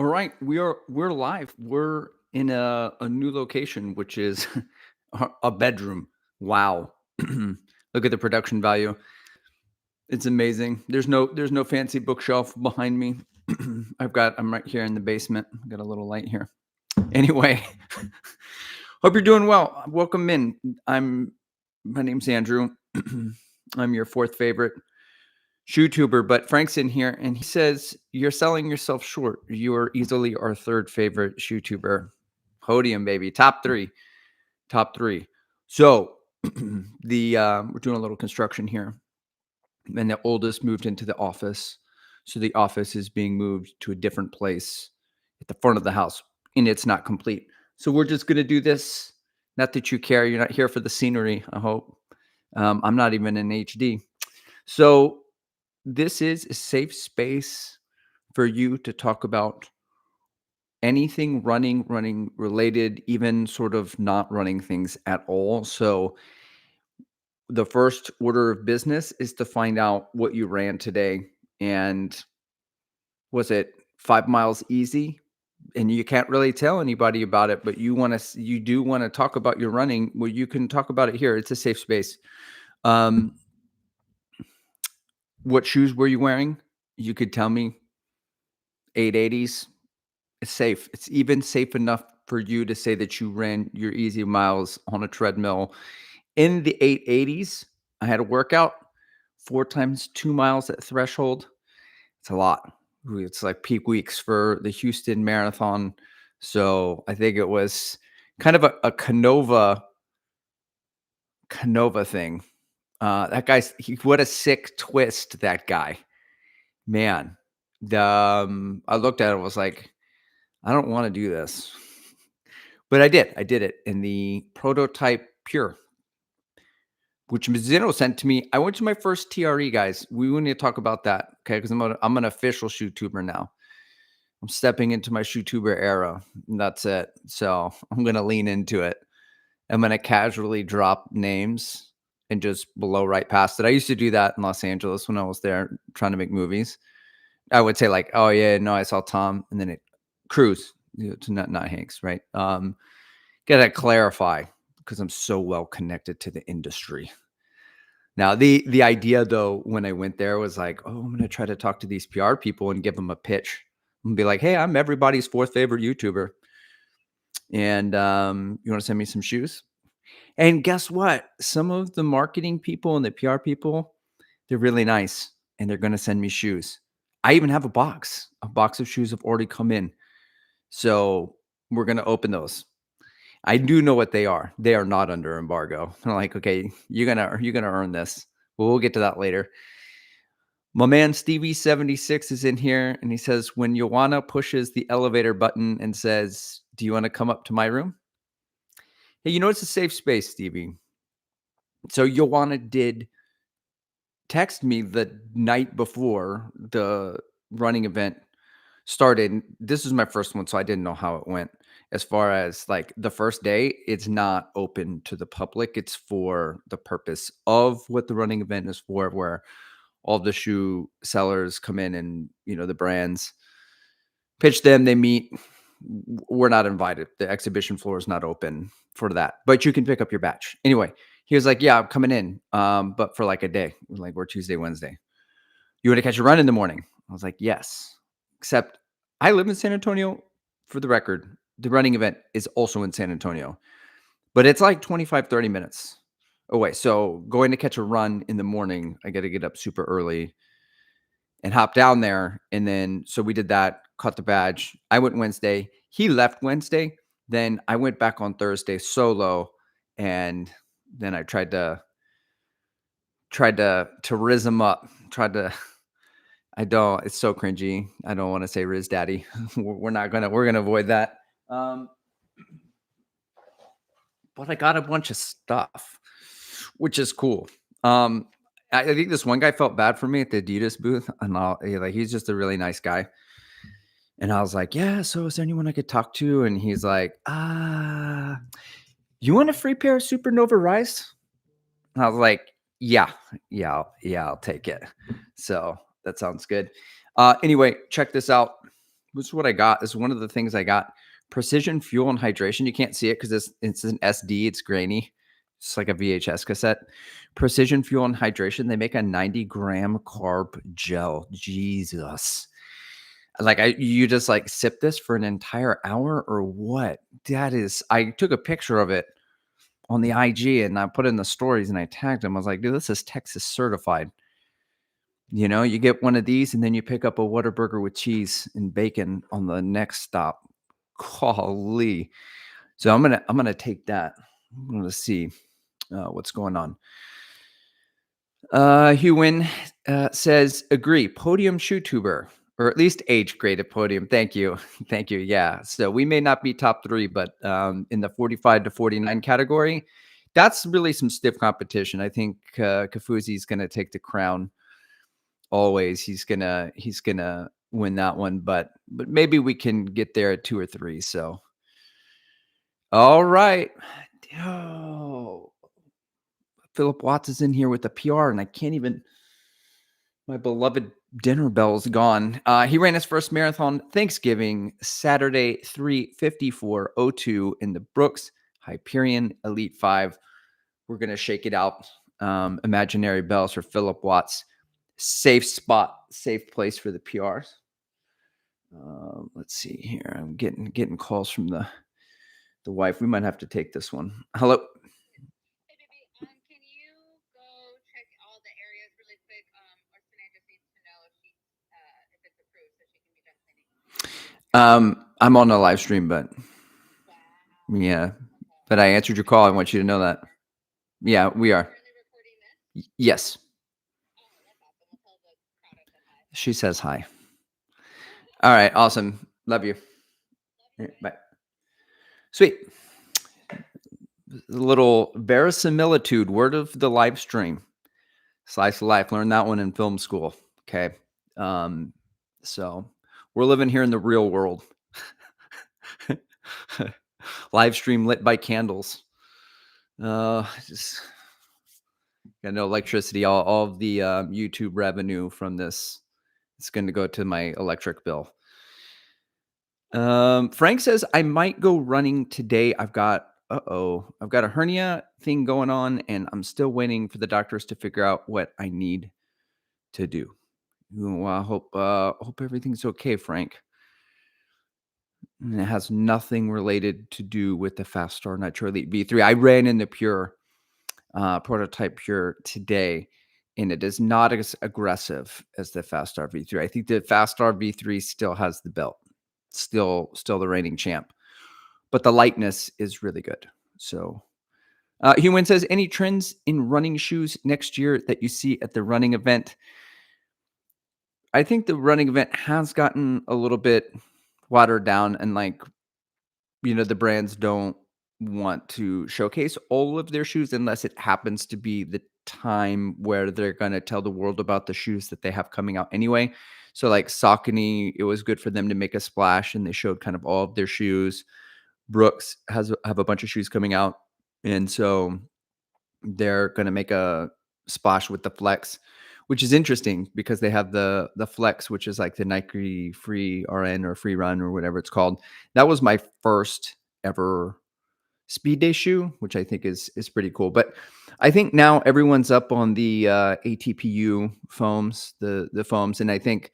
All right, we're live. We're in a new location, which is a bedroom. Wow. Look at the production value. It's amazing. There's no fancy bookshelf behind me. I'm right here in the basement. I've got a little light here. Anyway, hope you're doing well. Welcome in. My name's Andrew. I'm your fourth favorite Shoetuber, but Frank's in here and he says, "You're selling yourself short. You are easily our third favorite Shoetuber." Podium, baby. Top three. Top three. So we're doing a little construction here. And the oldest moved into the office. So the office is being moved to a different place at the front of the house, and it's not complete. So we're just gonna do this. Not that you care. You're not here for the scenery, I hope. I'm not even in HD. So this is a safe space for you to talk about anything running related, even sort of not running things at all. So the first order of business is to find out what you ran today. And was it 5 miles easy? And you can't really tell anybody about it, but you do want to talk about your running. Well, you can talk about it here. It's a safe space. Um, what shoes were you wearing? You could tell me. 880s. It's safe. It's even safe enough for you to say that you ran your easy miles on a treadmill in the 880s. I had a workout 4 times 2 miles at threshold. It's a lot. It's like peak weeks for the Houston Marathon. So I think it was kind of a Canova thing. That guy's what a sick twist, that guy. Man. I looked at it and was like, I don't want to do this. But I did. I did it in the prototype pure, which Mizuno sent to me. I went to my first TRE, guys. We need to talk about that, okay? Because I'm an official Shoetuber now. I'm stepping into my Shoetuber era, and that's it. So I'm going to lean into it. I'm going to casually drop names and just blow right past it. I used to do that in Los Angeles when I was there trying to make movies. I would say like, oh, yeah, no, I saw Tom. And then it Cruz, to not Hanks, right? Gotta clarify because I'm so well connected to the industry. Now, the idea though, when I went there was like, oh, I'm gonna try to talk to these PR people and give them a pitch and be like, hey, I'm everybody's fourth favorite YouTuber. And you want to send me some shoes? And guess what? Some of the marketing people and the PR people, they're really nice and they're gonna send me shoes. I even have a box. A box of shoes have already come in. So we're gonna open those. I do know what they are. They are not under embargo. I'm like, okay, you're gonna earn this. Well, we'll get to that later. My man Stevie76 is in here and he says, when Joanna pushes the elevator button and says, do you want to come up to my room? Hey, it's a safe space, Stevie. So Joanna did text me the night before the running event started. This is my first one, so I didn't know how it went. As far as like the first day, it's not open to the public. It's for the purpose of what the running event is for, where all the shoe sellers come in and, the brands pitch them, they meet. We're not invited. The exhibition floor is not open for that, but you can pick up your batch. Anyway, he was like, yeah, I'm coming in, but for like a day, like we're Tuesday, Wednesday. You want to catch a run in the morning? I was like, yes, except I live in San Antonio. For the record, the running event is also in San Antonio, but it's like 25, 30 minutes away. So going to catch a run in the morning, I got to get up super early and hop down there. And then, so we did that, caught the badge. I went Wednesday. He left Wednesday. Then I went back on Thursday solo. And then I tried to riz him up, it's so cringy. I don't want to say Riz Daddy. we're going to avoid that. But I got a bunch of stuff, which is cool. I think this one guy felt bad for me at the Adidas booth, and he's just a really nice guy. And I was like, yeah, so is there anyone I could talk to? And he's like, you want a free pair of Supernova Rise? And I was like, yeah, I'll take it. So that sounds good. Anyway, check this out. This is what I got. This is one of the things I got. Precision fuel and hydration. You can't see it because it's an SD. It's grainy. It's like a VHS cassette. Precision fuel and hydration. They make a 90-gram carb gel. Jesus. Like you just like sip this for an entire hour or what? That is. I took a picture of it on the IG and I put it in the stories and I tagged him. I was like, dude, this is Texas certified. You know, you get one of these and then you pick up a Whataburger with cheese and bacon on the next stop. Golly. So I'm gonna take that. I'm gonna see what's going on. Hugh Wynn says agree. Podium Shoetuber, or at least age graded podium. Thank you, thank you. Yeah. So we may not be top three, but in the 45 to 49 category, that's really some stiff competition. I think Kafuzi is gonna take the crown. Always, he's gonna win that one, but maybe we can get there at 2 or 3, so all right. Oh, Philip Watts is in here with the PR, and I can't even my beloved dinner bell's gone. He ran his first marathon Thanksgiving Saturday, 3:54:02 in the Brooks Hyperion Elite 5. We're gonna shake it out. Imaginary bells for Philip Watts. Safe spot, safe place for the PRs. Let's see here. I'm getting calls from the wife. We might have to take this one. Hello. Hey, baby, can you go check all the areas really quick? Arsenal just needs to know if it's approved so she can be done cleaning. I'm on a live stream, but Wow. yeah. Okay. But I answered your call. I want you to know that. Yeah, we are. Currently recording this? Yes. Oh, that's awesome. We'll tell the crowd I said hi. She says hi. All right. Awesome. Love you. Love you, babe. Bye. Sweet. A little verisimilitude, word of the live stream. Slice of life. Learned that one in film school. Okay. Um, so we're living here in the real world. Live stream lit by candles. Just got no electricity. All of the YouTube revenue from this, it's going to go to my electric bill. Frank says I might go running today. I've got a hernia thing going on, and I'm still waiting for the doctors to figure out what I need to do. Well, I hope everything's okay, Frank. And it has nothing related to do with the Fast Star Nitro Elite V3. I ran in the Pure prototype Pure today, and it is not as aggressive as the Fast Star V3. I think the Fast Star V3 still has the belt, still the reigning champ, but the lightness is really good. So, Human says, any trends in running shoes next year that you see at the running event? I think the running event has gotten a little bit watered down, and like, the brands don't want to showcase all of their shoes unless it happens to be the time where they're going to tell the world about the shoes that they have coming out anyway. So like Saucony, it was good for them to make a splash and they showed kind of all of their shoes. Brooks have a bunch of shoes coming out, and so they're going to make a splash with the Flex, which is interesting because they have the Flex, which is like the Nike Free RN or Free Run or whatever it's called. That was my first ever speed day shoe, which I think is pretty cool. But I think now everyone's up on the ATPU foams, the foams, and I think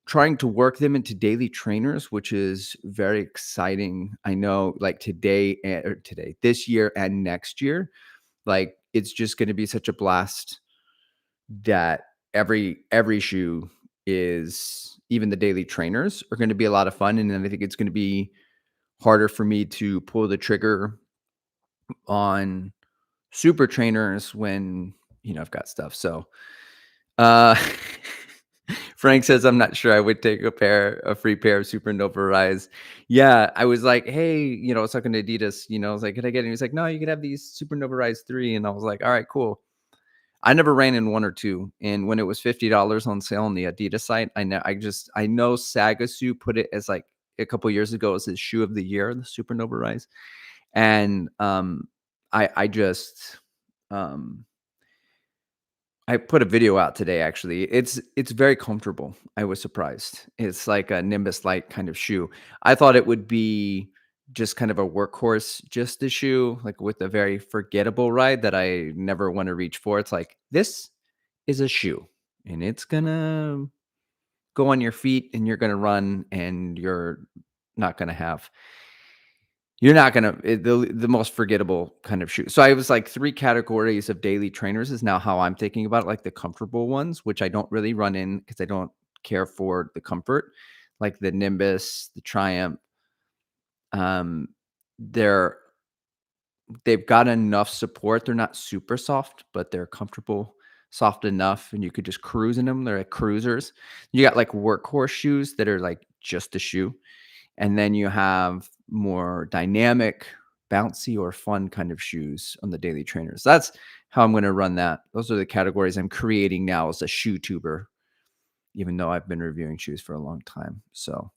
trying to work them into daily trainers, which is very exciting. I know, like this year and next year, like it's just going to be such a blast that every shoe is, even the daily trainers are going to be a lot of fun, and then I think it's going to be harder for me to pull the trigger on super trainers when I've got stuff. So uh Frank says I'm not sure I would take a free pair of Supernova Rise. Yeah, I was like, hey, I was talking to Adidas, I was like, could I get it? He was like, no, you could have these Supernova Rise 3. And I was like, all right, cool. I never ran in 1 or 2. And when it was $50 on sale on the Adidas site, I know Sagasu put it as like a couple years ago as his shoe of the year, the Supernova Rise. And I just I put a video out today, actually. It's very comfortable. I was surprised. It's like a Nimbus Light kind of shoe. I thought it would be just kind of a workhorse, just a shoe, like with a very forgettable ride that I never want to reach for. It's like, this is a shoe and it's gonna go on your feet and you're gonna run and not gonna have you're not gonna the most forgettable kind of shoe. So I was like 3 categories of daily trainers is now how I'm thinking about it, like the comfortable ones, which I don't really run in because I don't care for the comfort, like the Nimbus, the Triumph. Um, they're they've got enough support. They're not super soft, but they're comfortable, soft enough, and you could just cruise in them. They're like cruisers. You got like workhorse shoes that are like just a shoe. And then you have more dynamic, bouncy, or fun kind of shoes on the daily trainers. That's how I'm gonna run that. Those are the categories I'm creating now as a shoe tuber, even though I've been reviewing shoes for a long time. So,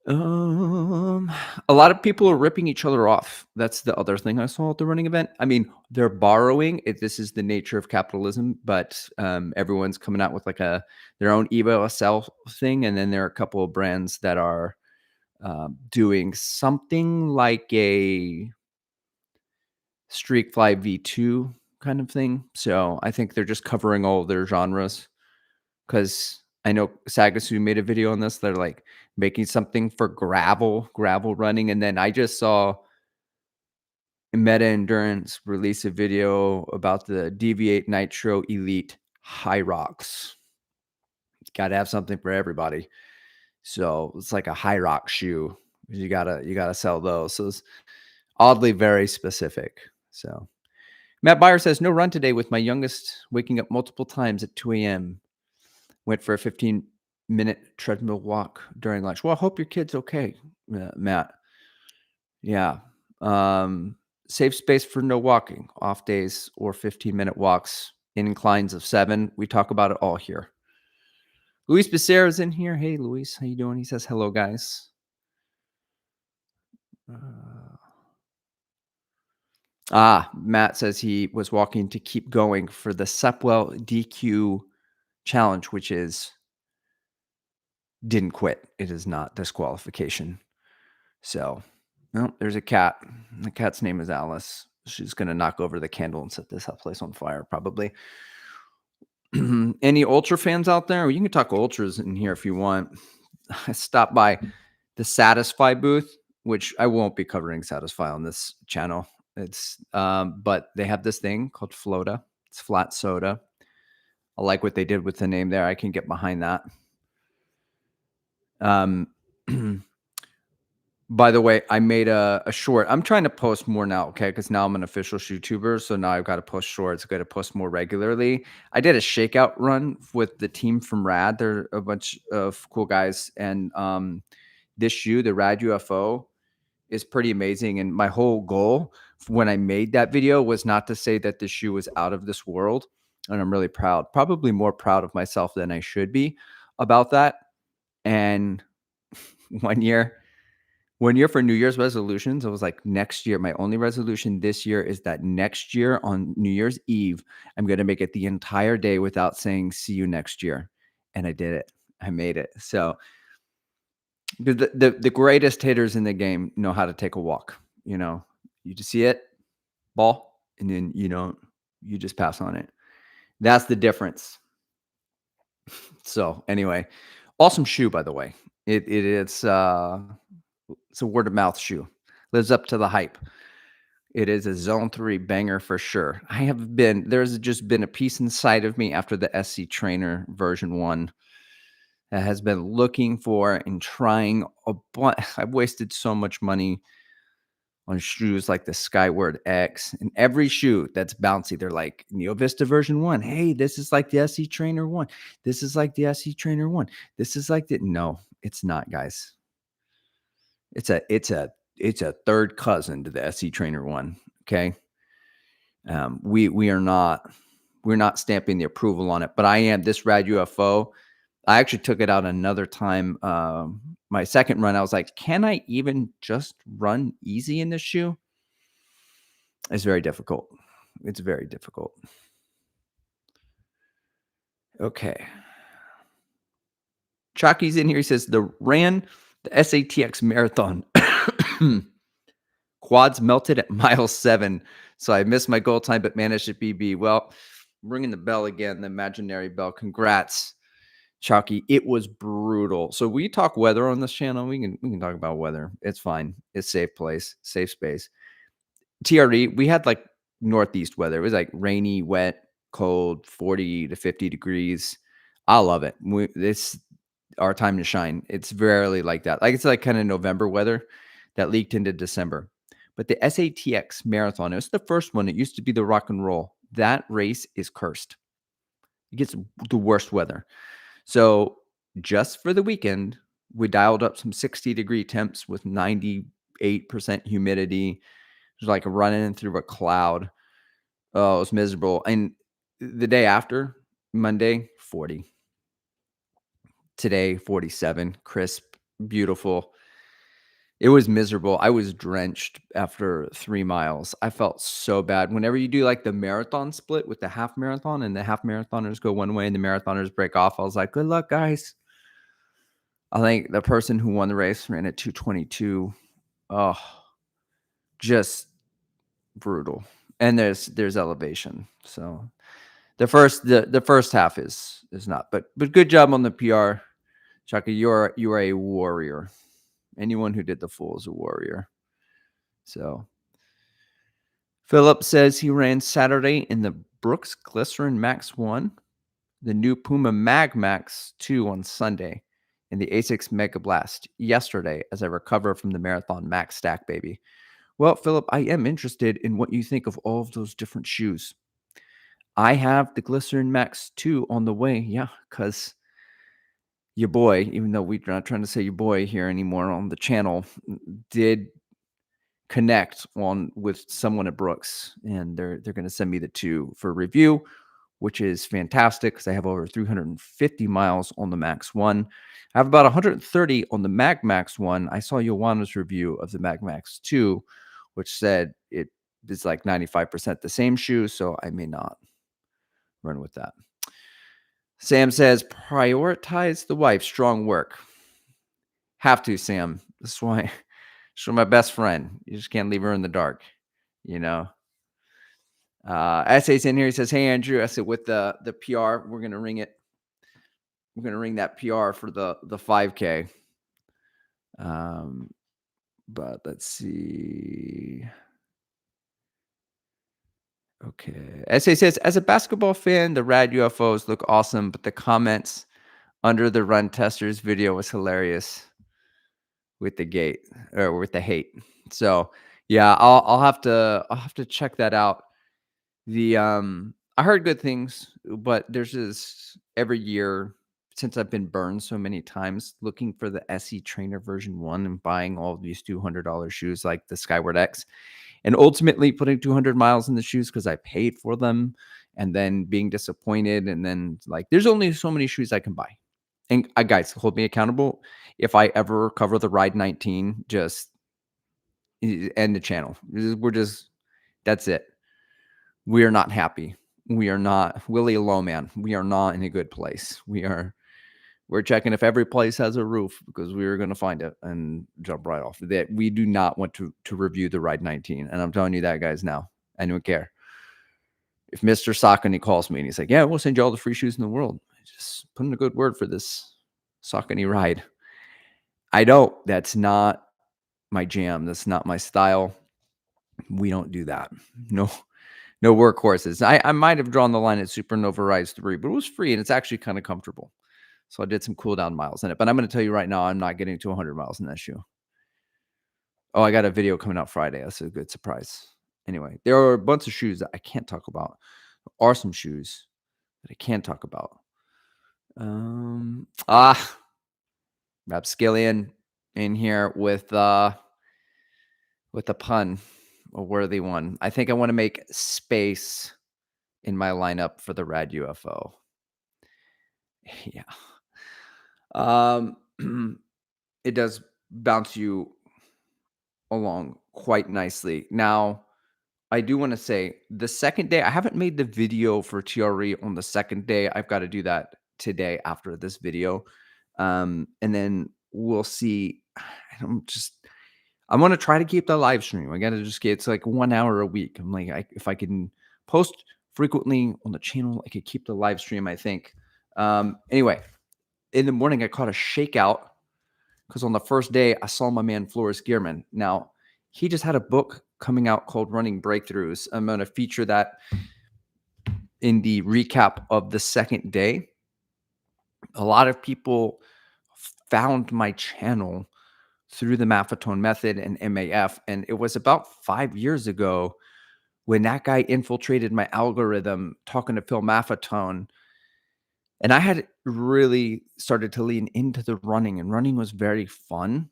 um, a lot of people are ripping each other off. That's the other thing I saw at the running event. I mean, they're borrowing it. This is the nature of capitalism, but everyone's coming out with like their own Evo SL thing, and then there are a couple of brands that are doing something like a Streakfly V2 kind of thing. So I think they're just covering all of their genres because I know Sagasu made a video on this. They're like making something for gravel running. And then I just saw Meta Endurance release a video about the Deviate Nitro Elite High Rocks. Got to have something for everybody. So it's like a high rock shoe. You gotta sell those. So it's oddly very specific. So Matt Byer says, no run today with my youngest waking up multiple times at 2 a.m. Went for a 15-minute treadmill walk during lunch. Well, I hope your kid's okay, Matt. Yeah. Save space for no walking, off days or 15-minute walks in inclines of 7. We talk about it all here. Luis Becerra's in here. Hey, Luis, how you doing? He says, hello, guys. Matt says he was walking to keep going for the Sepwell DQ challenge, which is didn't quit. It is not disqualification. So, well, there's a cat. The cat's name is Alice. She's going to knock over the candle and set this place on fire, probably. Any Ultra fans out there? You can talk Ultras in here if you want. I stopped by the Satisfy booth, which I won't be covering Satisfy on this channel. It's but they have this thing called Flota. It's flat soda. I like what they did with the name there. I can get behind that. By the way, I made a short. I'm trying to post more now, okay? Because now I'm an official YouTuber, so now I've got to post shorts. I've got to post more regularly. I did a shakeout run with the team from Rad. They're a bunch of cool guys, and this shoe, the Rad UFO, is pretty amazing. And my whole goal when I made that video was not to say that the shoe was out of this world, and I'm really proud, probably more proud of myself than I should be about that. And one year for New Year's resolutions, I was like, next year, my only resolution this year is that next year on New Year's Eve, I'm going to make it the entire day without saying, see you next year. And I did it. I made it. So the greatest hitters in the game know how to take a walk. You just see it, ball, and then you just pass on it. That's the difference. So anyway, awesome shoe, by the way. It's a word of mouth shoe. Lives up to the hype. It is a Zone 3 banger for sure. There's just been a piece inside of me after the SC Trainer version 1 that has been looking for and trying a bunch. I've wasted so much money on shoes like the Skyward X, and every shoe that's bouncy, they're like Neo Vista version 1. Hey, this is like the SC Trainer 1. This is like the SC Trainer 1. This is like the No, it's not, guys. It's a third cousin to the SC Trainer 1. Okay. We're not stamping the approval on it, but I am. This Rad UFO, I actually took it out another time. My second run, I was like, can I even just run easy in this shoe? It's very difficult. It's very difficult. Okay. Chalky's in here. He says ran the SATX marathon. Quads melted at mile 7, so I missed my goal time but managed to PB. Well, I'm ringing the bell again, the imaginary bell. Congrats, Chalky. It was brutal. So we talk weather on this channel. We can talk about weather. It's fine. It's safe place, safe space. TRE, we had like northeast weather. It was like rainy, wet, cold, 40 to 50 degrees. I love it. It's our time to shine. It's rarely like that. Like it's like kind of November weather that leaked into December. But the SATX marathon, it was the first one. It used to be the rock and roll. That race is cursed. It gets the worst weather. So just for the weekend, we dialed up some 60-degree temps with 98% humidity. It was like running through a cloud. Oh, it was miserable. And the day after, Monday, 40. Today, 47, crisp, beautiful. It was miserable. I was drenched after 3 miles. I felt so bad. Whenever you do, like, the marathon split with the half marathon and the half marathoners go one way and the marathoners break off, I was like, "Good luck, guys." I think the person who won the race ran at 2:22. Oh, just brutal. And there's elevation. So, the first half is not, but good job on the PR. Chaka, you are a warrior. Anyone who did the full is a warrior. So Philip says he ran Saturday in the Brooks Glycerin Max 1, the new Puma Mag Max 2 on Sunday, and the ASICS Mega Blast yesterday as I recover from the Marathon Max Stack, baby. Well, Philip, I am interested in what you think of all of those different shoes. I have the Glycerin Max 2 on the way. Yeah, because your boy, even though we're not trying to say your boy here anymore on the channel, did connect on with someone at Brooks, and they're going to send me the 2 for review, which is fantastic because I have over 350 miles on the Max 1. I have about 130 on the Mag Max 1. I saw Joanna's review of the Mag Max 2, which said it is like 95% the same shoe, so I may not run with that. Sam says, prioritize the wife. Strong work. Have to, Sam. That's why she's my best friend. You just can't leave her in the dark, you know? Essay's in here. He says, "Hey, Andrew." I said, with the PR, we're going to ring it. We're going to ring that PR for the 5K. But let's see. Okay. Essay says, as a basketball fan, the rad UFOs look awesome, but the comments under the run testers video was hilarious with the hate. So yeah, I'll have to check that out. I heard good things, but there's just every year since I've been burned so many times looking for the SE Trainer version 1 and buying all these $200 shoes like the Skyward X, and ultimately putting 200 miles in the shoes because I paid for them, and then being disappointed, and then like there's only so many shoes I can buy. And guys, hold me accountable. If I ever cover the Ride 19, just end the channel. That's it. We are not happy. We are not Willie Lowman. We are not in a good place. We're checking if every place has a roof because we were going to find it and jump right off. That we do not want to review the Ride 19, and I'm telling you that, guys. Now I don't care if Mr. Saucony calls me and he's like, "Yeah, we'll send you all the free shoes in the world. Just put in a good word for this Saucony ride." I don't. That's not my jam. That's not my style. We don't do that. No, no workhorses. I might have drawn the line at Supernova Rise 3, but it was free and it's actually kind of comfortable. So I did some cool down miles in it. But I'm going to tell you right now, I'm not getting to 100 miles in that shoe. Oh, I got a video coming out Friday. That's a good surprise. Anyway, there are a bunch of shoes that I can't talk about. There are some shoes that I can talk about. Rapskillian in here with a pun, a worthy one. I think I want to make space in my lineup for the Rad UFO. Yeah. It does bounce you along quite nicely. Now, I do want to say the second day, I haven't made the video for TRE on the second day. I've got to do that today after this video. And then we'll see. I want to try to keep the live stream. I got to just get, it's like 1 hour a week. I'm like, if I can post frequently on the channel, I could keep the live stream, I think. Anyway, in the morning, I caught a shakeout because on the first day, I saw my man Floris Gearman. Now, he just had a book coming out called Running Breakthroughs. I'm going to feature that in the recap of the second day. A lot of people found my channel through the Maffetone method and MAF. And it was about 5 years ago when that guy infiltrated my algorithm talking to Phil Maffetone. And I had really started to lean into the running, and running was very fun,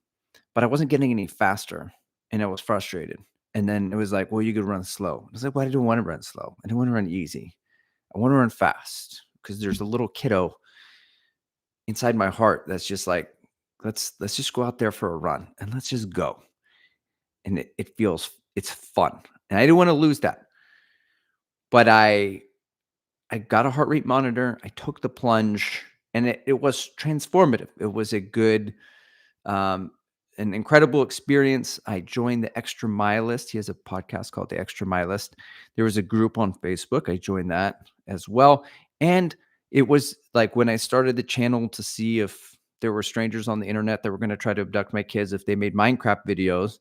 but I wasn't getting any faster and I was frustrated. And then it was like, well, you could run slow. I was like, well, I don't want to run slow. I don't want to run easy. I want to run fast because there's a little kiddo inside my heart that's just like, let's just go out there for a run and let's just go. And it's fun. And I didn't want to lose that. But I got a heart rate monitor. I took the plunge and it was transformative. It was a good, an incredible experience. I joined the Extra Milist. He has a podcast called the Extra Milist. There was a group on Facebook. I joined that as well. And it was like when I started the channel to see if there were strangers on the internet that were going to try to abduct my kids if they made Minecraft videos.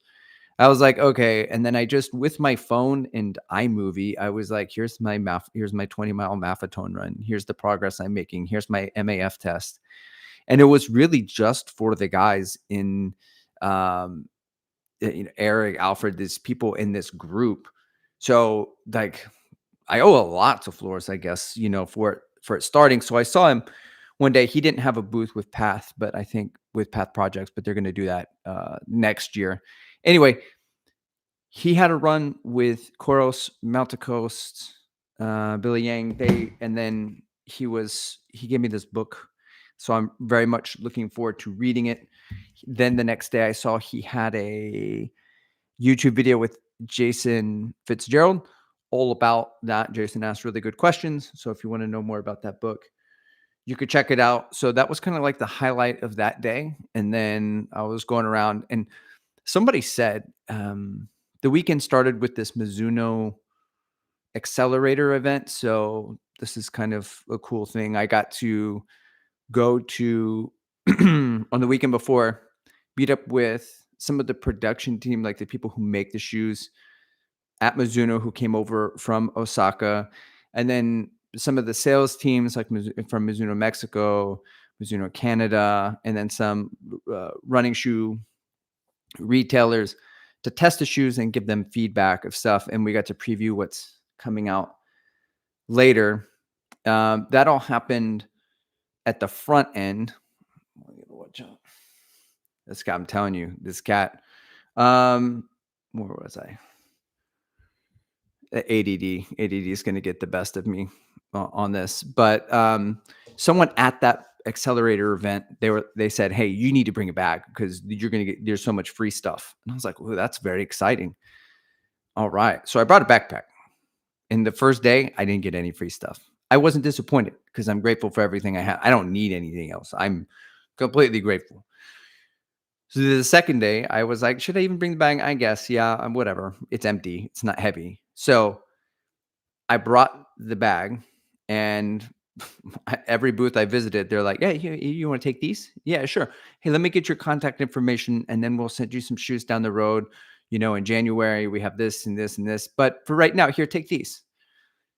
I was like, okay. And then I just, with my phone and iMovie, I was like, here's my 20-mile Maffetone run. Here's the progress I'm making. Here's my MAF test. And it was really just for the guys in, Eric, Alfred, these people in this group. So like, I owe a lot to Flores, I guess, for it starting. So I saw him one day. He didn't have a booth with Path, but I think with Path Projects, but they're going to do that next year. Anyway, he had a run with Koros, Maltacost, Billy Yang. And then he gave me this book. So I'm very much looking forward to reading it. Then the next day I saw he had a YouTube video with Jason Fitzgerald all about that. Jason asked really good questions. So if you want to know more about that book, you could check it out. So that was kind of like the highlight of that day. And then I was going around and somebody said the weekend started with this Mizuno accelerator event. So this is kind of a cool thing. I got to go to on the weekend before, meet up with some of the production team, like the people who make the shoes at Mizuno who came over from Osaka. And then some of the sales teams like from Mizuno Mexico, Mizuno Canada, and then some running shoe retailers to test the shoes and give them feedback of stuff. And we got to preview what's coming out later. That all happened at the front end. Watch out. This guy, I'm telling you, this cat. Where was I? ADD is going to get the best of me on this. But someone at that accelerator event, they said, hey, you need to bring a bag because there's so much free stuff. And I was like, oh, that's very exciting. All right. So I brought a backpack. And the first day, I didn't get any free stuff. I wasn't disappointed because I'm grateful for everything I have. I don't need anything else. I'm completely grateful. So the second day, I was like, should I even bring the bag? I guess, yeah, whatever. It's empty. It's not heavy. So I brought the bag, and every booth I visited, they're like, hey, you want to take these? Yeah, sure. Hey, let me get your contact information, and then we'll send you some shoes down the road. In January, we have this and this and this. But for right now, here, take these.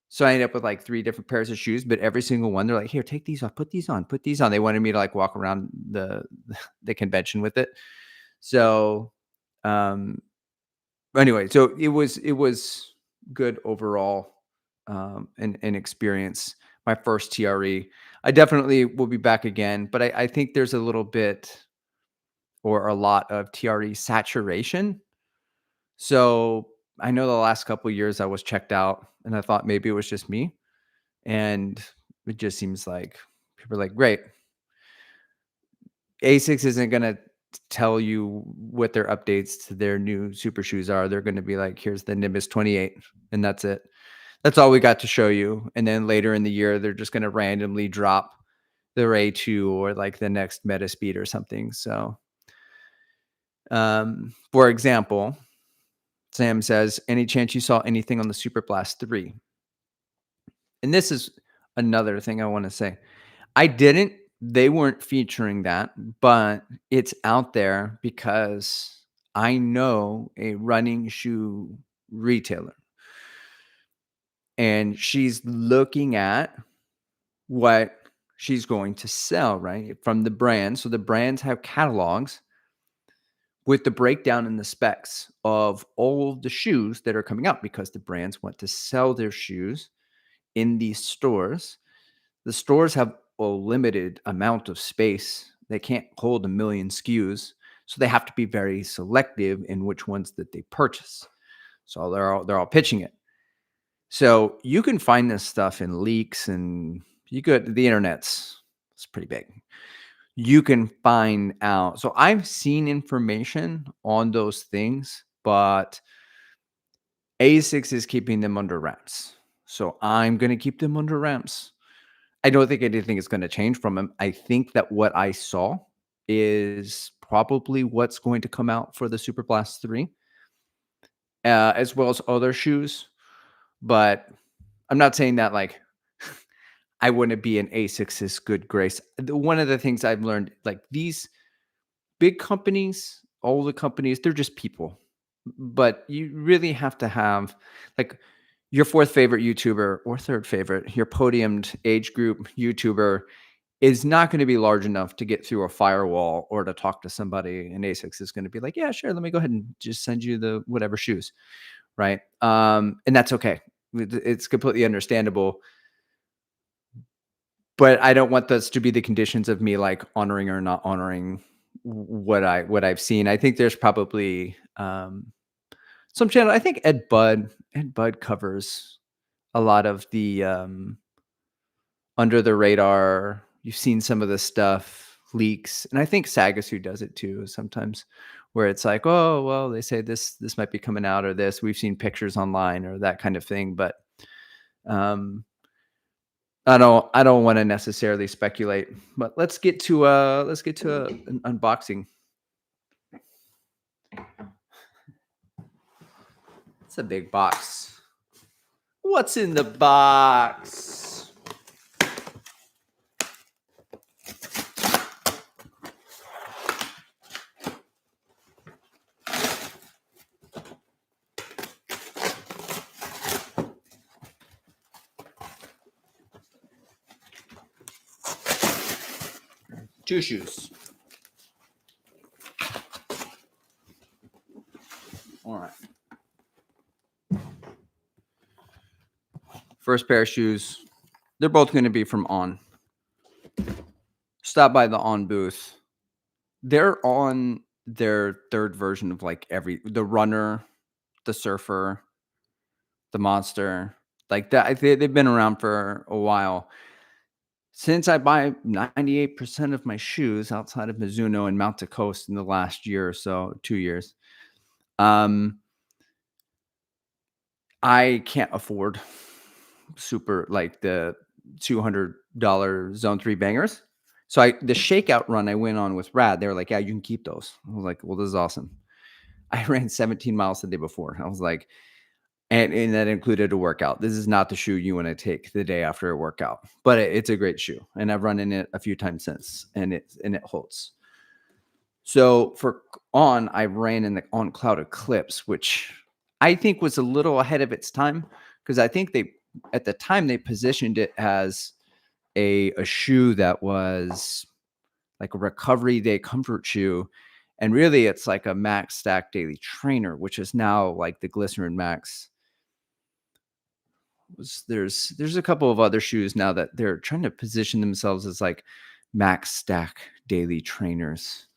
So I ended up with like 3 different pairs of shoes, but every single one, they're like, here, take these off, put these on. They wanted me to like walk around the convention with it. So, anyway, so it was good overall, an experience. My first TRE. I definitely will be back again, but I think there's a little bit or a lot of TRE saturation. So I know the last couple of years I was checked out and I thought maybe it was just me. And it just seems like people are like, great. ASICS isn't going to tell you what their updates to their new super shoes are. They're going to be like, here's the Nimbus 28 and that's it. That's all we got to show you. And then later in the year, they're just going to randomly drop their A2 or like the next Metaspeed or something. So, for example, Sam says, any chance you saw anything on the Super Blast 3? And this is another thing I want to say. I didn't. They weren't featuring that, but it's out there because I know a running shoe retailer. And she's looking at what she's going to sell, right? From the brand. So the brands have catalogs with the breakdown and the specs of all of the shoes that are coming out because the brands want to sell their shoes in these stores. The stores have a limited amount of space. They can't hold a million SKUs. So they have to be very selective in which ones that they purchase. So they're all pitching it. So you can find this stuff in leaks, and the internet's it's pretty big. You can find out. So I've seen information on those things, but ASICS is keeping them under wraps. So I'm going to keep them under wraps. I don't think anything is going to change from them. I think that what I saw is probably what's going to come out for the Super Blast 3, as well as other shoes. But I'm not saying that like I wouldn't be in ASICS's good grace. One of the things I've learned, like these big companies, all the companies, they're just people. But you really have to have like your fourth favorite YouTuber or third favorite, your podiumed age group YouTuber is not going to be large enough to get through a firewall or to talk to somebody. And ASICS is going to be like, yeah, sure. Let me go ahead and just send you the whatever shoes. Right. And that's okay. It's completely understandable. But I don't want those to be the conditions of me like honoring or not honoring what I've seen. I think there's probably some channel. I think Ed Bud covers a lot of the under the radar. You've seen some of the stuff leaks, and I think Sagasu does it too sometimes, where it's like, oh well, they say this might be coming out, or this we've seen pictures online, or that kind of thing. But I don't want to necessarily speculate. But let's get to an unboxing. It's a big box. What's in the box? Two shoes. All right. First pair of shoes. They're both going to be from On. Stop by the On booth. They're on their third version of like the runner, the surfer, the monster, like that. They've been around for a while. Since I buy 98% of my shoes outside of Mizuno and Mount to Coast in the last year or so, 2 years, I can't afford super like the $200 Zone 3 bangers. So the shakeout run I went on with Rad, they were like, yeah, you can keep those. I was like, well, this is awesome. I ran 17 miles the day before. I was like, and that included a workout. This is not the shoe you want to take the day after a workout, but it's a great shoe. And I've run in it a few times since, and it holds. So for On, I ran in the On Cloud Eclipse, which I think was a little ahead of its time, because I think at the time they positioned it as a shoe that was like a recovery day comfort shoe. And really it's like a Max Stack Daily Trainer, which is now like the Glycerin Max. There's a couple of other shoes now that they're trying to position themselves as like Max Stack Daily Trainers,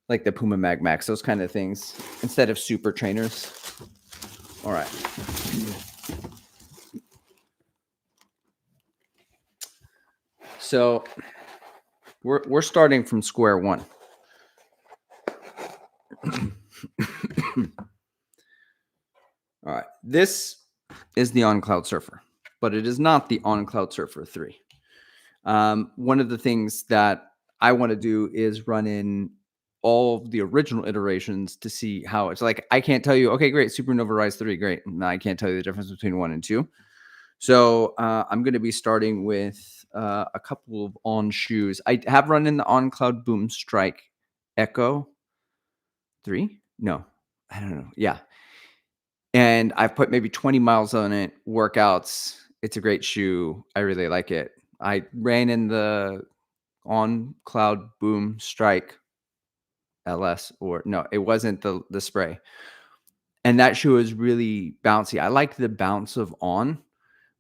like the Puma Mag Max, those kind of things, instead of super trainers. All right. So we're starting from square one. All right. This is the On Cloud Surfer, but it is not the On Cloud Surfer 3. One of the things that I want to do is run in all of the original iterations to see how it's like. I can't tell you, okay, great, Supernova Rise 3, great. No, I can't tell you the difference between 1 and 2. So I'm going to be starting with a couple of On shoes. I have run in the On Cloud Boom Strike Echo 3. No, I don't know. Yeah. And I've put maybe 20 miles on it, workouts. It's a great shoe. I really like it. I ran in the On Cloud Boom Strike LS, or no, it wasn't the spray. And that shoe is really bouncy. I like the bounce of On,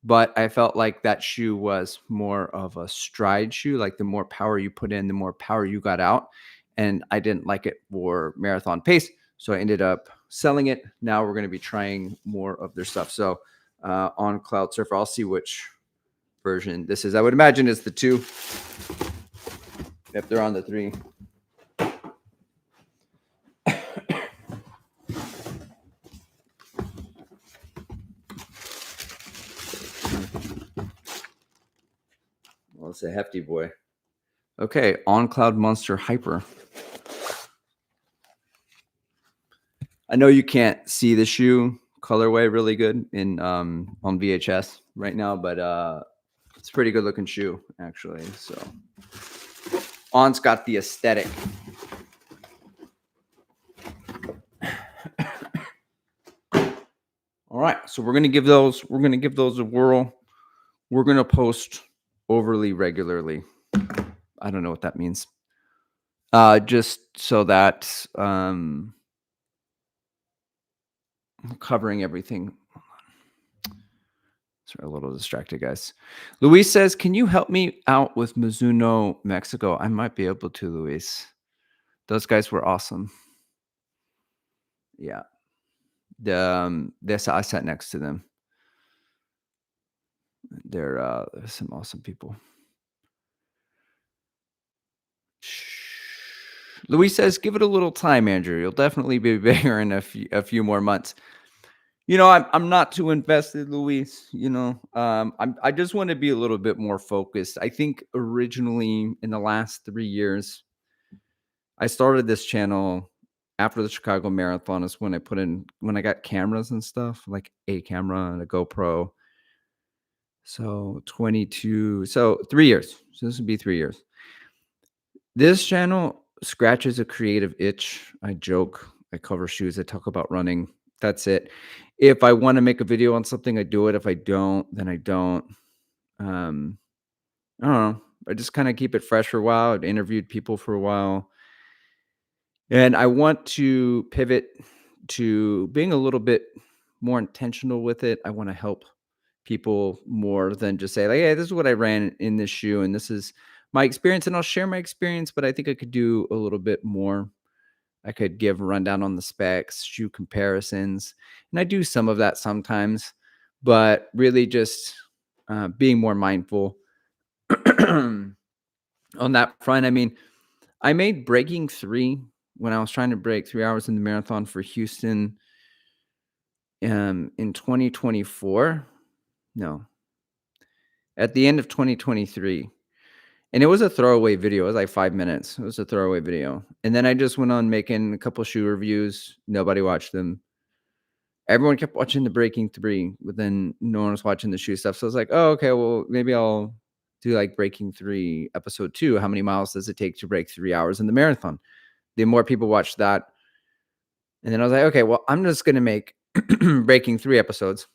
but I felt like that shoe was more of a stride shoe. Like the more power you put in, the more power you got out. And I didn't like it for marathon pace. So I ended up selling it. Now we're going to be trying more of their stuff. So On Cloud Surfer, I'll see which version this is. I would imagine it's the 2 if they're on the 3. Well, it's a hefty boy. Okay, On Cloud Monster Hyper. I know you can't see the shoe colorway really good in on VHS right now, but it's a pretty good looking shoe actually. So On's got the aesthetic. All right, so we're gonna give those a whirl. We're gonna post overly regularly. I don't know what that means. Just so that covering everything. Sorry, a little distracted, guys. Luis says, "Can you help me out with Mizuno Mexico?" I might be able to, Luis. Those guys were awesome. Yeah, I sat next to them. They're some awesome people. Luis says, "Give it a little time, Andrew. You'll definitely be bigger in a few more months." You know, I'm not too invested, Luis. You know, I just want to be a little bit more focused. I think originally in the last 3 years, I started this channel after the Chicago Marathon is when I got cameras and stuff, like a camera and a GoPro. So 22, so 3 years. So this would be 3 years. This channel scratches a creative itch. I joke, I cover shoes, I talk about running. That's it. If I want to make a video on something, I do it. If I don't, then I don't. I don't know. I just kind of keep it fresh for a while. I've interviewed people for a while. And I want to pivot to being a little bit more intentional with it. I want to help people more than just say, like, hey, this is what I ran in this shoe and this is my experience, and I'll share my experience, but I think I could do a little bit more. I could give a rundown on the specs, shoe comparisons, and I do some of that sometimes, but really just being more mindful on that front. I mean, I made breaking 3 when I was trying to break 3 hours in the marathon for Houston in 2024. No, at the end of 2023. And it was a throwaway video. It was like 5 minutes. It was a throwaway video. And then I just went on making a couple shoe reviews. Nobody watched them. Everyone kept watching the breaking 3, but then no one was watching the shoe stuff. So I was like, oh, okay, well, maybe I'll do like breaking 3 episode 2. How many miles does it take to break 3 hours in the marathon? The more people watched that. And then I was like, okay, well, I'm just going to make breaking 3 episodes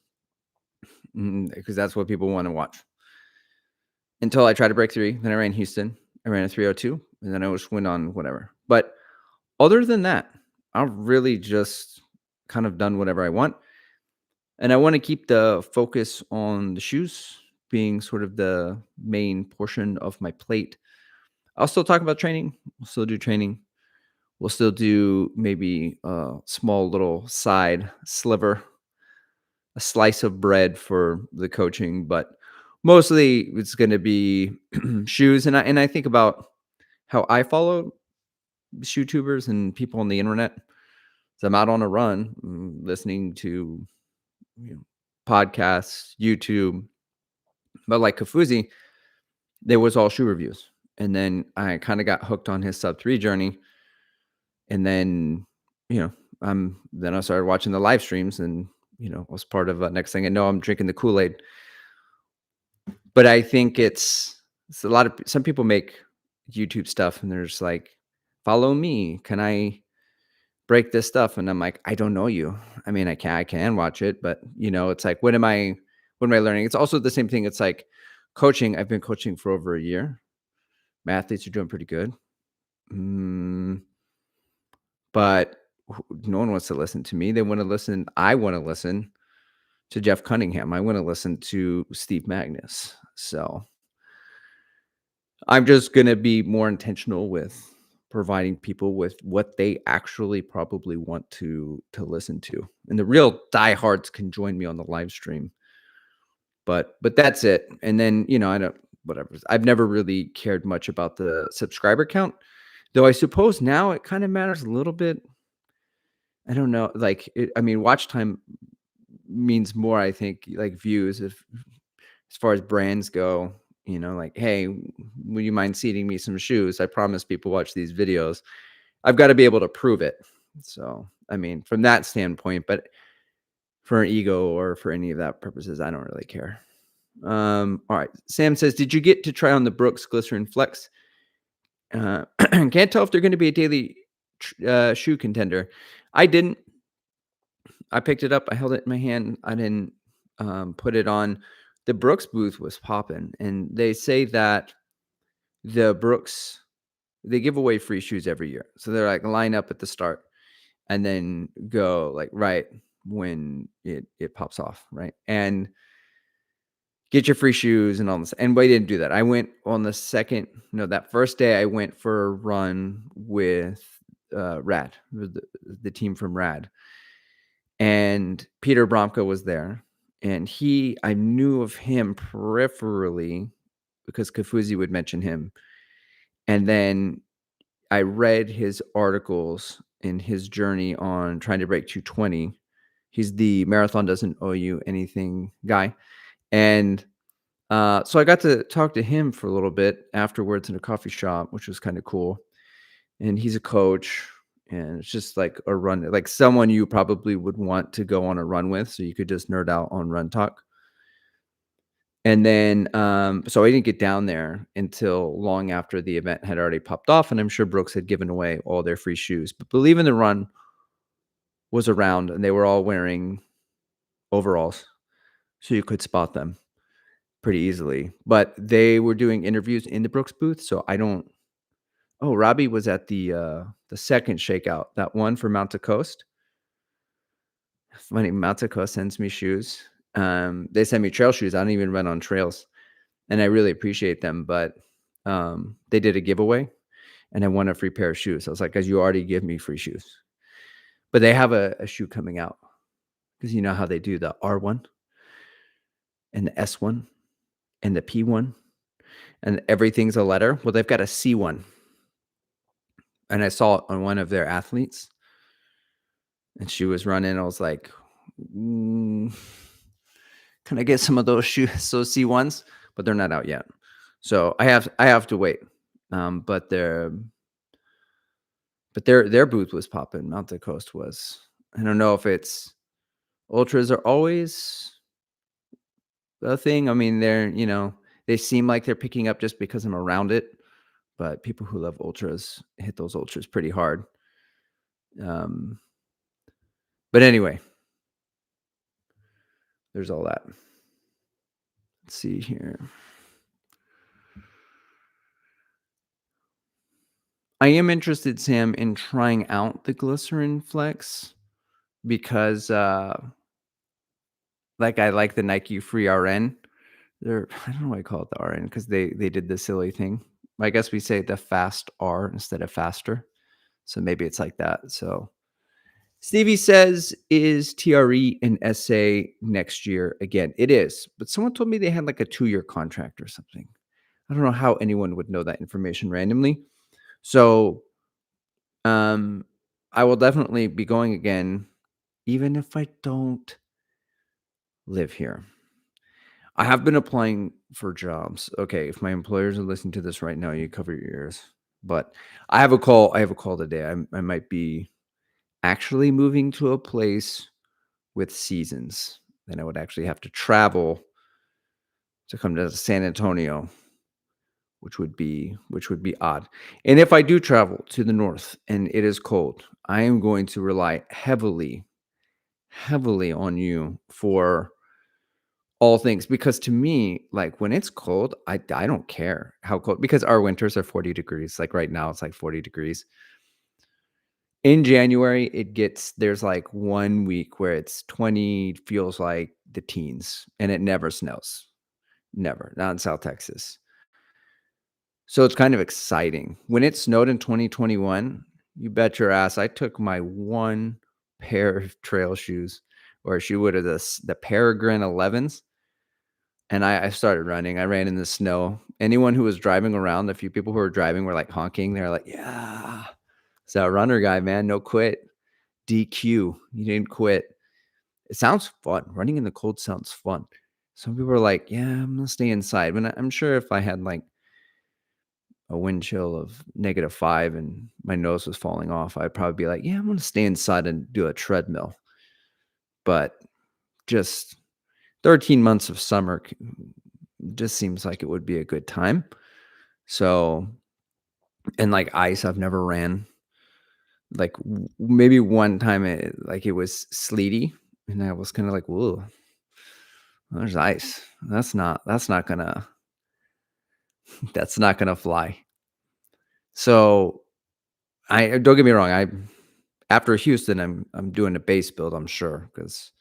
because that's what people want to watch. Until I tried to break 3. Then I ran Houston. I ran a 3:02, and then I just went on whatever. But other than that, I've really just kind of done whatever I want. And I want to keep the focus on the shoes being sort of the main portion of my plate. I'll still talk about training. We'll still do training. We'll still do maybe a small little side sliver, a slice of bread for the coaching, but mostly it's going to be shoes. And I think about how I follow Shoetubers and people on the internet. So I'm out on a run, listening to podcasts, YouTube, but like Kafuzi, There was all shoe reviews, and then I kinda got hooked on his sub 3 journey, and then, you know, then I started watching the live streams and, was part of, next thing I know, I'm drinking the Kool-Aid. But I think it's a lot of some people make YouTube stuff and they're just like, "Follow me. Can I break this stuff?" And I'm like, "I don't know you. I mean, I can watch it, but, it's like, what am I learning?" It's also the same thing. It's like coaching. I've been coaching for over a year. My athletes are doing pretty good. Mm, but no one wants to listen to me. They want to listen. I want to listen to Jeff Cunningham. I want to listen to Steve Magnus. So I'm just gonna be more intentional with providing people with what they actually probably want to listen to. And the real diehards can join me on the live stream. But that's it. And then, I don't whatever. I've never really cared much about the subscriber count, though I suppose now it kind of matters a little bit. I don't know. Like I mean, watch time means more, I think, like views if as far as brands go, like, "Hey, would you mind seeding me some shoes? I promise people watch these videos." I've got to be able to prove it. So, I mean, from that standpoint, but for an ego or for any of that purposes, I don't really care. All right. Sam says, "Did you get to try on the Brooks Glycerin Flex? Can't tell if they're going to be a daily shoe contender." I didn't. I picked it up. I held it in my hand. I didn't put it on. The Brooks booth was popping, and they say that the Brooks they give away free shoes every year. So they're like line up at the start and then go like right when it pops off, right? And get your free shoes and all this. And we didn't do that. I went on the second, no, that first day I went for a run with Rad, the team from Rad. And Peter Bromka was there. And I knew of him peripherally because Kafuzi would mention him. And then I read his articles in his journey on trying to break 220. He's the marathon doesn't owe you anything guy. And so I got to talk to him for a little bit afterwards in a coffee shop, which was kind of cool. And he's a coach, and it's just like a run, like someone you probably would want to go on a run with, so you could just nerd out on run talk. And then, so I didn't get down there until long after the event had already popped off, and I'm sure Brooks had given away all their free shoes. But Believe in the Run was around, and they were all wearing overalls, so you could spot them pretty easily. But they were doing interviews in the Brooks booth, so I don't. Oh, Robbie was at the second shakeout, that one for Mount to Coast. Funny, Mount to Coast sends me shoes. They send me trail shoes. I don't even run on trails, and I really appreciate them. But they did a giveaway, and I won a free pair of shoes. I was like, "Guys, you already give me free shoes," but they have a shoe coming out because you know how they do the R1 and the S1 and the P1, and everything's a letter. Well, they've got a C1, and I saw it on one of their athletes, and she was running. I was like, "Can I get some of those shoes, those C1s?" But they're not out yet, so I have to wait. But their booth was popping. Mountain Coast was. I don't know if it's ultras are always a thing. I mean, they seem like they're picking up just because I'm around it, but people who love ultras hit those ultras pretty hard. Um, but anyway, there's all that. Let's see here. I am interested, Sam, in trying out the Glycerin Flex because, like, I like the Nike Free RN. I don't know why I call it the RN because they did the silly thing. I guess we say the fast R instead of faster. So maybe it's like that. So Stevie says, "Is TRE an SA next year again?" It is, but someone told me they had like a 2-year contract or something. I don't know how anyone would know that information randomly. So I will definitely be going again, even if I don't live here. I have been applying for jobs. Okay, if my employers are listening to this right now, you cover your ears. But I have a call. I have a call today. I might be actually moving to a place with seasons. Then I would actually have to travel to come to San Antonio, which would be odd. And if I do travel to the north and it is cold, I am going to rely heavily on you for all things, because to me, like, when it's cold, I don't care how cold, because our winters are 40 degrees. Like, right now, it's, like, 40 degrees. In January, there's, like, 1 week where it's 20, feels like the teens, and it never snows. Never, not in South Texas. So it's kind of exciting. When it snowed in 2021, you bet your ass I took my one pair of trail shoes, or shoe, what are the Peregrine 11s, and I started running. I ran in the snow. Anyone who was driving around, the few people who were driving were, like, honking. They're like, "Yeah, it's that runner guy, man. No quit. DQ. You didn't quit." It sounds fun. Running in the cold sounds fun. Some people are like, "Yeah, I'm gonna stay inside." But I'm sure if I had, like, a wind chill of -5 and my nose was falling off, I'd probably be like, "Yeah, I'm gonna stay inside and do a treadmill." But just 13 months of summer just seems like it would be a good time. So, and like ice, I've never ran. Like, maybe one time it was sleety, and I was kind of like, "Whoa, there's ice. That's not gonna that's not gonna fly." So, I don't get me wrong. I After Houston, I'm doing a base build. I'm sure, because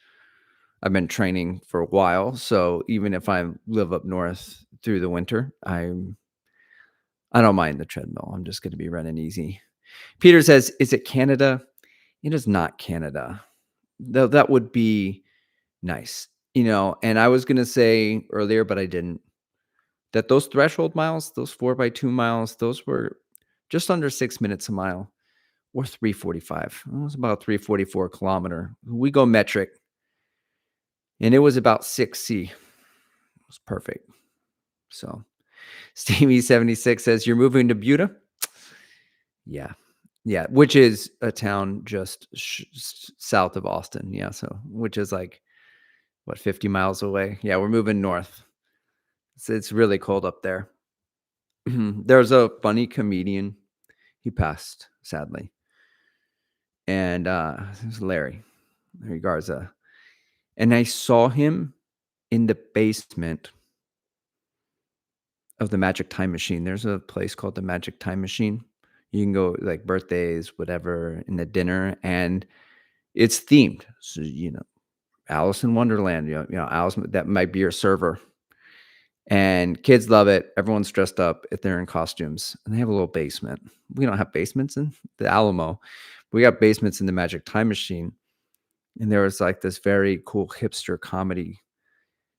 I've been training for a while. So even if I live up north through the winter, I don't mind the treadmill. I'm just going to be running easy. Peter says, "Is it Canada?" It is not Canada. Though that would be nice, And I was going to say earlier, but I didn't, that those threshold miles, those 4x2 miles, those were just under 6 minutes a mile, or 3:45. It was about 3:44 kilometer. We go metric, and it was about 6C. It was perfect. So Stevie76 says, "You're moving to Buda?" Yeah. Yeah, which is a town just south of Austin. Yeah, so which is like, what, 50 miles away? Yeah, we're moving north. It's really cold up there. There's a funny comedian. He passed, sadly. And it was Larry Garza. And I saw him in the basement of the Magic Time Machine. There's a place called the Magic Time Machine. You can go, like, birthdays, whatever, in the dinner, and it's themed. So, Alice in Wonderland, Alice, that might be your server. And kids love it. Everyone's dressed up if they're in costumes, and they have a little basement. We don't have basements in the Alamo. We got basements in the Magic Time Machine. And there was, like, this very cool hipster comedy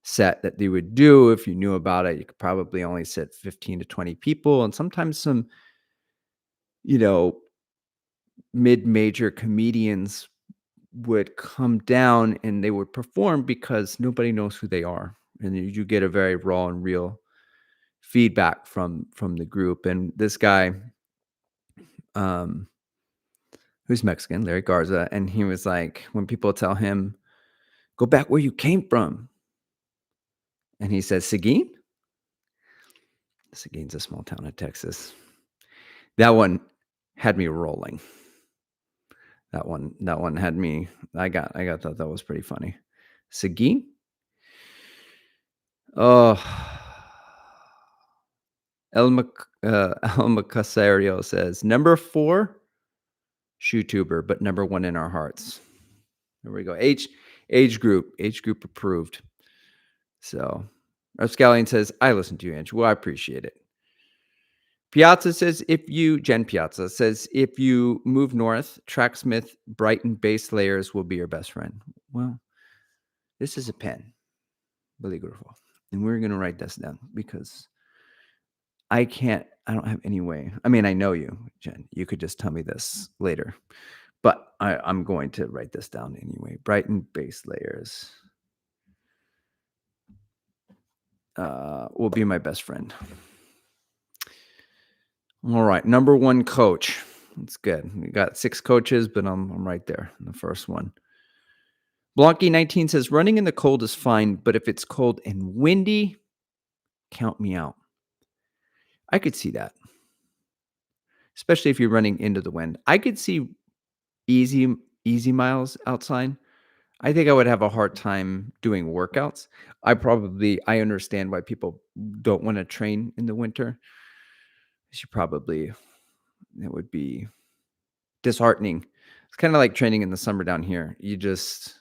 set that they would do. If you knew about it, you could probably only sit 15 to 20 people. And sometimes some, you know, mid-major comedians would come down and they would perform, because nobody knows who they are. And you get a very raw and real feedback from the group. And this guy, um, who's Mexican, Larry Garza, and he was like, when people tell him, "Go back where you came from," and he says, "Seguin?" Seguin's a small town in Texas. That one had me rolling. That one had me. I got that was pretty funny. Seguin? Oh, Elma Casario says, "Number 4, Shoetuber, but number 1 in our hearts." There we go. Age group approved. So, Scallion says, "I listen to you, Ange." Well, I appreciate it. Jen Piazza says, "If you move north, Tracksmith Brighton base layers will be your best friend." Well, this is a pen, Beligrafo, and we're going to write this down, because I don't have any way. I mean, I know you, Jen. You could just tell me this later, but I'm going to write this down anyway. Brighton base layers. will be my best friend. All right, number one coach. That's good. We got 6 coaches, but I'm right there in the first one. Blanky19 says running in the cold is fine, but if it's cold and windy, count me out. I could see that, especially if you're running into the wind. I could see easy miles outside. I think I would have a hard time doing workouts. I understand why people don't want to train in the winter. It would be disheartening. It's kind of like training in the summer down here. It's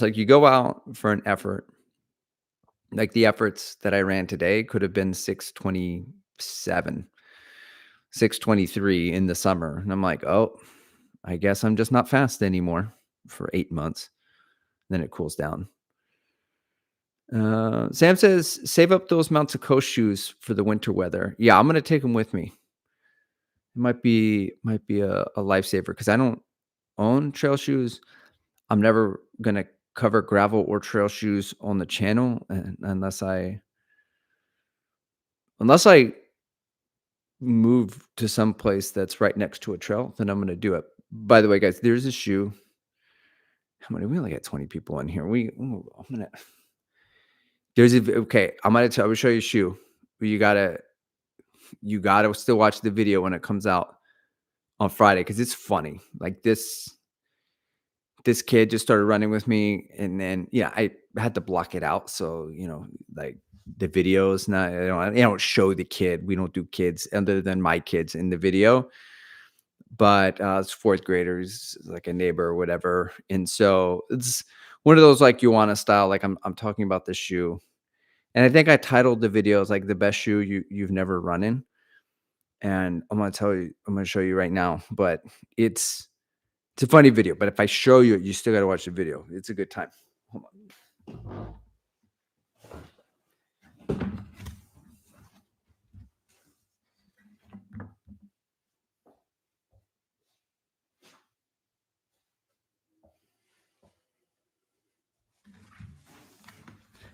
like you go out for an effort. Like the efforts that I ran today could have been 6:27, 6:23 in the summer. And I'm like, oh, I guess I'm just not fast anymore for 8 months. Then it cools down. Sam says, save up those amounts of coast shoes for the winter weather. Yeah, I'm going to take them with me. It might be a lifesaver because I don't own trail shoes. I'm never going to cover gravel or trail shoes on the channel unless I move to some place that's right next to a trail, then I'm going to do it. By the way, guys, there's a shoe. How many? We only got 20 people in here. Okay. I'm gonna show you a shoe. You gotta still watch the video when it comes out on Friday because it's funny. Like this kid just started running with me, and then I had to block it out. So like the videos, not I don't show the kid. We don't do kids other than my kids in the video. But it's 4th graders, like a neighbor or whatever, and so it's one of those like Ioana style. Like I'm talking about this shoe, and I think I titled the video as like the best shoe you've never run in. And I'm gonna show you right now. But it's a funny video. But if I show you, you still got to watch the video. It's a good time. Hold on.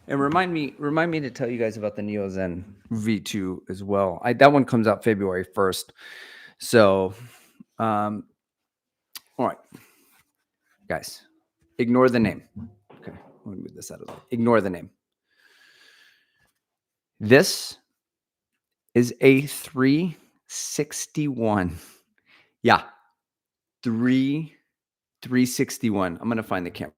And remind me to tell you guys about the Neo Zen V2 as well. That one comes out February 1st. So, all right, guys, ignore the name. Okay, let me move this out of the way. Ignore the name. This is a 361. Yeah, 361. I'm gonna find the camera.